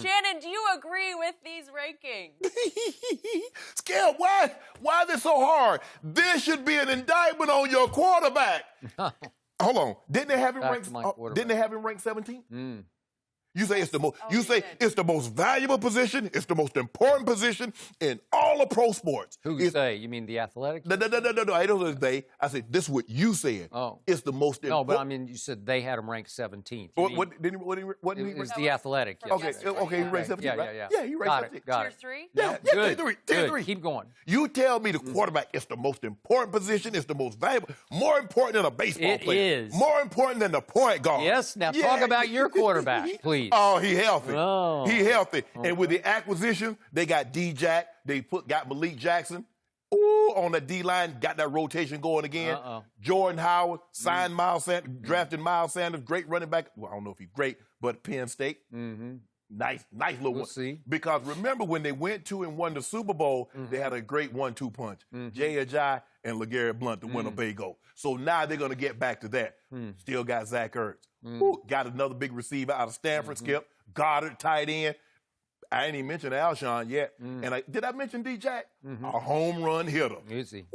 Shannon, do you agree with these rankings? Skip, why is this so hard? This should be an indictment on your quarterback. Hold on. Didn't they have him ranked 17th? You say it's the most. You say it's the most valuable position. It's the most important position in all of pro sports. Who you say? You mean the Athletic? No. I don't say they. I said this is what you said. Oh, it's the most important. No, but I mean you said they had him ranked 17th. What did he? It was the Athletic. Yes. Okay, he ranked 17th. Yeah, he ranked 17th. Got it. Tier 3? Yeah, good. Keep going. You tell me the quarterback is the most important position. It's the most valuable. More important than a baseball player. It is. More important than the point guard. Yes. Now talk about your quarterback, please. Oh, he healthy. Oh. He healthy. Okay. And with the acquisition, they got D-Jack. They got Malik Jackson. Ooh, on the D-line, got that rotation going again. Jordan Howard, signed Miles Sanders, drafted Miles Sanders, great running back. Well, I don't know if he's great, but Penn State. Nice little one. See. Because remember when they went to and won the Super Bowl, they had a great 1-2 punch. Jay Ajayi and LeGarrette Blount to win a Bago. So now they're going to get back to that. Still got Zach Ertz. Ooh, got another big receiver out of Stanford, Skip. Goddard, tight end. I ain't even mentioned Alshon yet. And did I mention D-Jack? A home run hitter. Easy.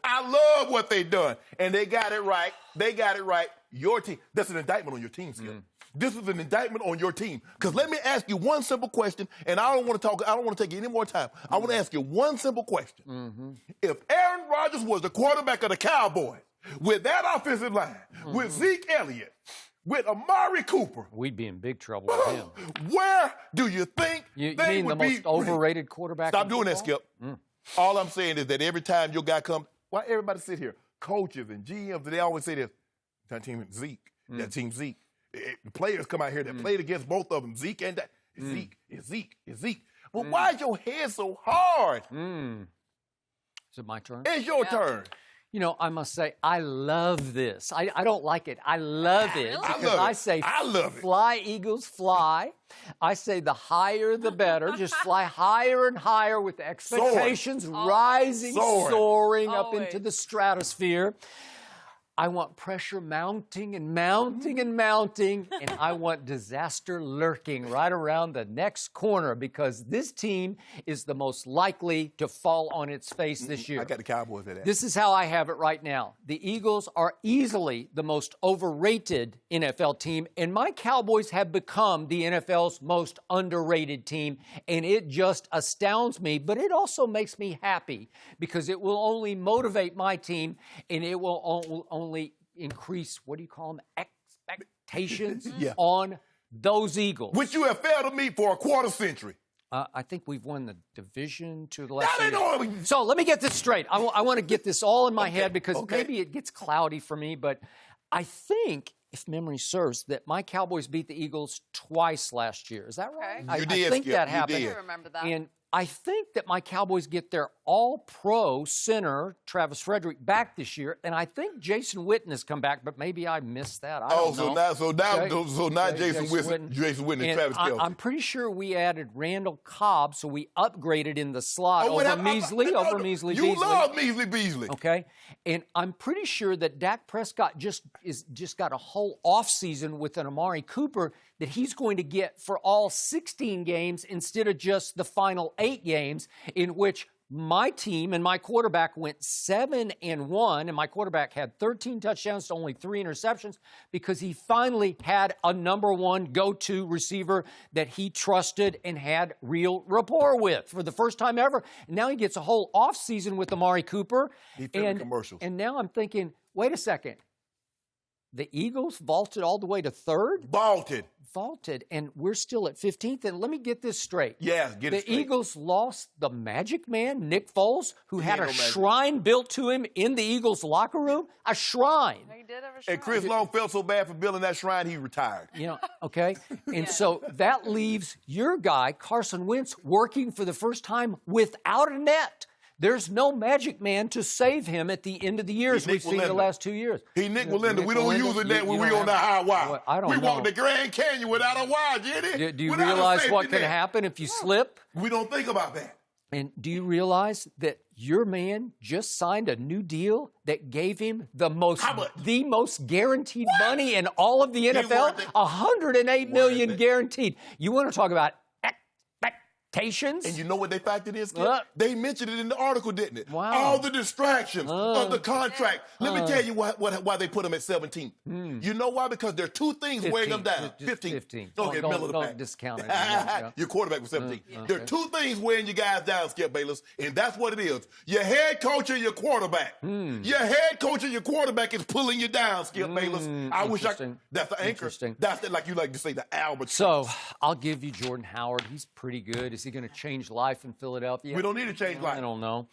I love what they done. And they got it right. Your team. That's an indictment on your team, Skip. This is an indictment on your team. Because let me ask you one simple question, and I don't want to take any more time. I want to ask you one simple question. If Aaron Rodgers was the quarterback of the Cowboys, with that offensive line, with Zeke Elliott, with Amari Cooper, we'd be in big trouble with him. Where do you think you they mean would the most overrated quarterback? Stop doing that, Skip. All I'm saying is that every time your guy comes, why everybody sit here? Coaches and GMs, they always say this. That team Zeke. That team Zeke. The players come out here that played against both of them. Zeke and that. It's Zeke. Well, why is your head so hard? Is it my turn? It's your turn. You know, I must say, I love this. I don't like it. I love it. Because I say, fly, Eagles, fly. I say the higher the better. Just fly higher and higher with the expectations rising, soaring up into the stratosphere. I want pressure mounting and mounting and mounting, and I want disaster lurking right around the next corner because this team is the most likely to fall on its face this year. I got the Cowboys at that. This is how I have it right now. The Eagles are easily the most overrated NFL team, and my Cowboys have become the NFL's most underrated team, and it just astounds me, but it also makes me happy because it will only motivate my team, and it will only increase, what do you call them, expectations on those Eagles. Which you have failed to meet for a quarter century. I think we've won the division to the last year. So let me get this straight. I want to get this all in my head because maybe it gets cloudy for me, but I think, if memory serves, that my Cowboys beat the Eagles twice last year. Is that right? You did, I think Skip. that happened. I remember that. And I think that my Cowboys get their all-pro center, Travis Frederick, back this year, and I think Jason Witten has come back, but maybe I missed that. I don't know. So now Jason Witten and Travis Kelce. I'm pretty sure we added Randall Cobb, so we upgraded in the slot over Measley. You love Measley Beasley. Okay, and I'm pretty sure that Dak Prescott just got a whole offseason with an Amari Cooper that he's going to get for all 16 games instead of just the final 8 games, in which my team and my quarterback went 7-1, and my quarterback had 13 touchdowns to only 3 interceptions because he finally had a number one go-to receiver that he trusted and had real rapport with for the first time ever. And now he gets a whole offseason with Amari Cooper. He filmed commercials. And now I'm thinking, wait a second. The Eagles vaulted all the way to 3rd? Vaulted, and we're still at 15th. And let me get this straight. Yes, get it straight. The Eagles lost the magic man, Nick Foles, who had a shrine built to him in the Eagles locker room. A shrine. He did have a shrine. And Chris Long felt so bad for building that shrine, he retired. You know, okay? And so that leaves your guy, Carson Wentz, working for the first time without a net. There's no magic man to save him at the end of the year, as we've seen the last 2 years. He Nick Walinda. We don't use it when we on the high wire. I don't know. We walk the Grand Canyon without a wire, Jenny. Do you realize what can happen if you slip? We don't think about that. And do you realize that your man just signed a new deal that gave him the most guaranteed money in all of the NFL? $108 million guaranteed. You want to talk about expectations? And you know what they factored in, Skip? They mentioned it in the article, didn't it? Wow. All the distractions of the contract. Let me tell you why they put him at 17th. You know why? Because there are two things weighing them down. 15. Okay, don't discount it. Yeah. Your quarterback was 17. There are two things weighing you guys down, Skip Bayless, and that's what it is. Your head coach and your quarterback. Your head coach and your quarterback is pulling you down, Skip Bayless. I wish that's the anchor. That's like you like to say, the Albert. So I'll give you Jordan Howard. He's pretty good. Is he going to change life in Philadelphia? We don't need to change life. I don't know.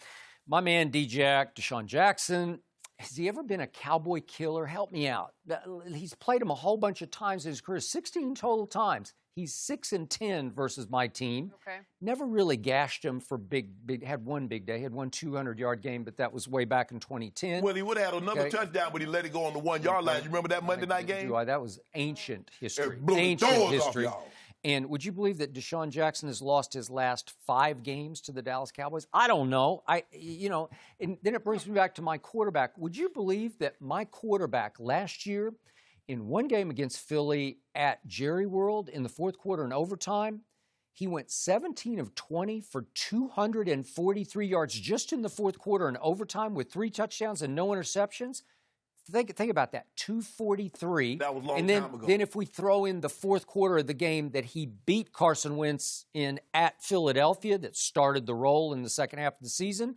My man, Deshaun Jackson, has he ever been a Cowboy killer? Help me out. He's played him a whole bunch of times in his career, 16 total times. He's 6-10 versus my team. Okay. Never really gashed him for big. Had one big day. Had one 200-yard game, but that was way back in 2010. Well, he would have had another touchdown, but he let it go on the 1 yard line. You remember that Monday night game? That was ancient history. Ancient history. And would you believe that Deshaun Jackson has lost his last 5 games to the Dallas Cowboys? I don't know. And then it brings me back to my quarterback. Would you believe that my quarterback last year, in one game against Philly at Jerry World in the fourth quarter in overtime, he went 17 of 20 for 243 yards just in the fourth quarter in overtime with 3 touchdowns and no interceptions? Think about that, 243. That was a long time ago. Then if we throw in the fourth quarter of the game that he beat Carson Wentz in at Philadelphia that started the roll in the second half of the season,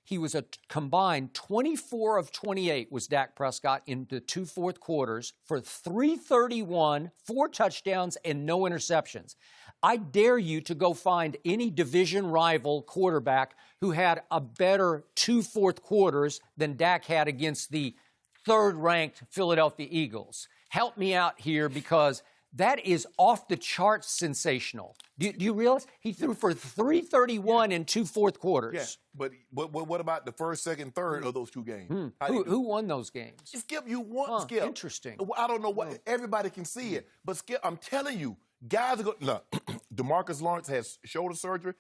he was a combined 24 of 28 was Dak Prescott in the 2 fourth quarters for 331, 4 touchdowns, and no interceptions. I dare you to go find any division rival quarterback who had a better 2 fourth quarters than Dak had against the third-ranked Philadelphia Eagles. Help me out here because that is off the charts sensational. Do you realize he threw for 331 in 2 fourth quarters? Yeah, but what about the first, second, third of those 2 games? Who won those games? Skip, you won, Skip. Interesting. I don't know what everybody can see it, but Skip, I'm telling you, guys are going. Look, DeMarcus Lawrence has shoulder surgery.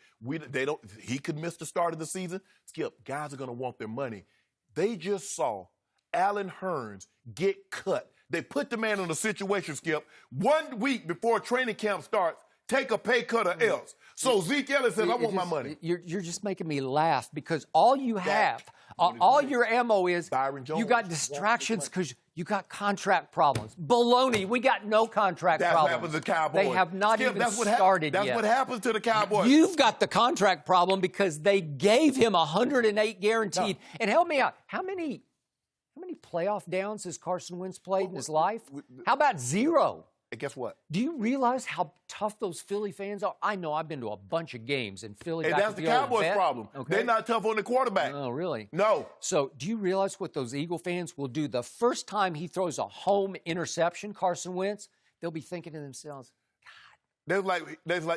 He could miss the start of the season. Skip, guys are going to want their money. They just saw Allen Hurns get cut. They put the man in a situation, Skip, 1 week before training camp starts, take a pay cut or else. So Zeke Elliott says, I want my money. You're just making me laugh because all you have, all your ammo is you got distractions because you got contract problems. Baloney, we got no contract problems. That's what happens to the Cowboys. They have not even started yet. That's what happens to the Cowboys. You've got the contract problem because they gave him 108 guaranteed. No. And help me out, how many playoff downs has Carson Wentz played in his life? How about 0? And guess what? Do you realize how tough those Philly fans are? I know I've been to a bunch of games in Philly. And that's the Cowboys' problem. Okay. They're not tough on the quarterback. Oh, really? No. So do you realize what those Eagle fans will do the first time he throws a home interception, Carson Wentz? They'll be thinking to themselves, They're like,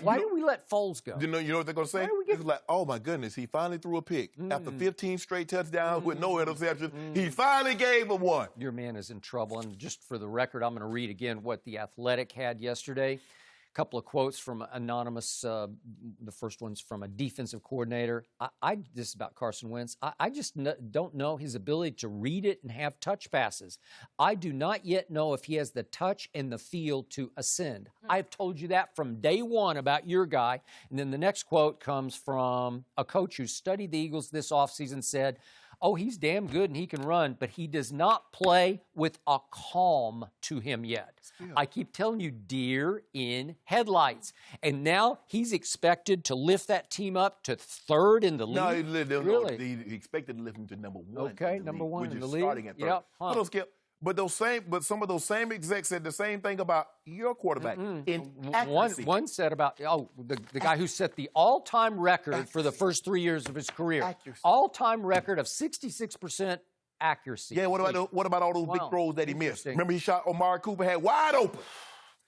why did we let Foles go? You know what they're going to say? It's like, oh, my goodness, he finally threw a pick. After 15 straight touchdowns with no interception, he finally gave him one. Your man is in trouble. And just for the record, I'm going to read again what The Athletic had yesterday. A couple of quotes from anonymous. The first one's from a defensive coordinator. This is about Carson Wentz. I just don't know his ability to read it and have touch passes. I do not yet know if he has the touch and the feel to ascend. I've told you that from day one about your guy. And then the next quote comes from a coach who studied the Eagles this offseason, said, oh, he's damn good and he can run, but he does not play with a calm to him yet. I keep telling you, deer in headlights. And now he's expected to lift that team up to 3rd in the league. No, really? He expected to lift him to number 1. Okay, number 1 in the league. Starting at 3rd. Yep. Hold on, Skip. But some of those same execs said the same thing about your quarterback. Inaccuracy. One said about the guy who set the all-time record for the first 3 years of his career. All-time record of 66% accuracy. Yeah, what about all those big throws that he missed? Remember he shot Amari Cooper, had wide open.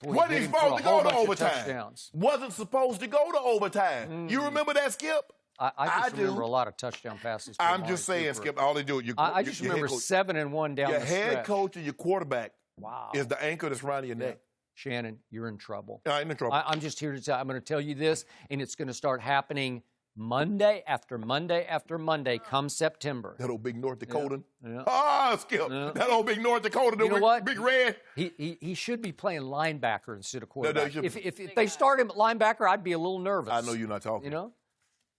Wasn't he supposed to go to overtime? Wasn't supposed to go to overtime. You remember that, Skip? I just remember a lot of touchdown passes. I'm just saying, Skip, all they do. I just remember 7-1 down the stretch. Your head coach and your quarterback is the anchor that's around your neck. Shannon, you're in trouble. I'm in trouble. I'm just here to tell. I'm going to tell you this, and it's going to start happening Monday after Monday after Monday come September. That old big North Dakotan. Yeah. Ah, Skip. Yeah. That old big North Dakotan. You know what? Big red. He should be playing linebacker instead of quarterback. No, if they start him at linebacker, I'd be a little nervous. I know you're not talking. You know?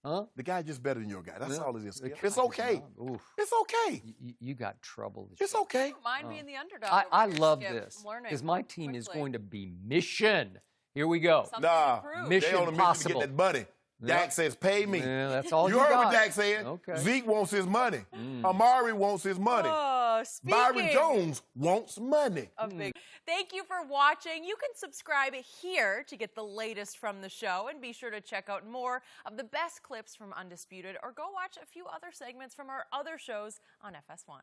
Huh? The guy just better than your guy. That's all it is. Skip. It's okay. It's okay. You got trouble. It's okay. I don't mind being the underdog. I love Skip. this Learning because my team is quickly. going to be mission. Here we go. Something to prove. Mission they on a mission possible. to get that money. Dak says, pay me. Yeah, that's all you you heard got. what Dak said. Okay. Zeke wants his money. Amari wants his money. Byron Jones wants money. Thank you for watching. You can subscribe here to get the latest from the show, and be sure to check out more of the best clips from Undisputed, or go watch a few other segments from our other shows on FS1.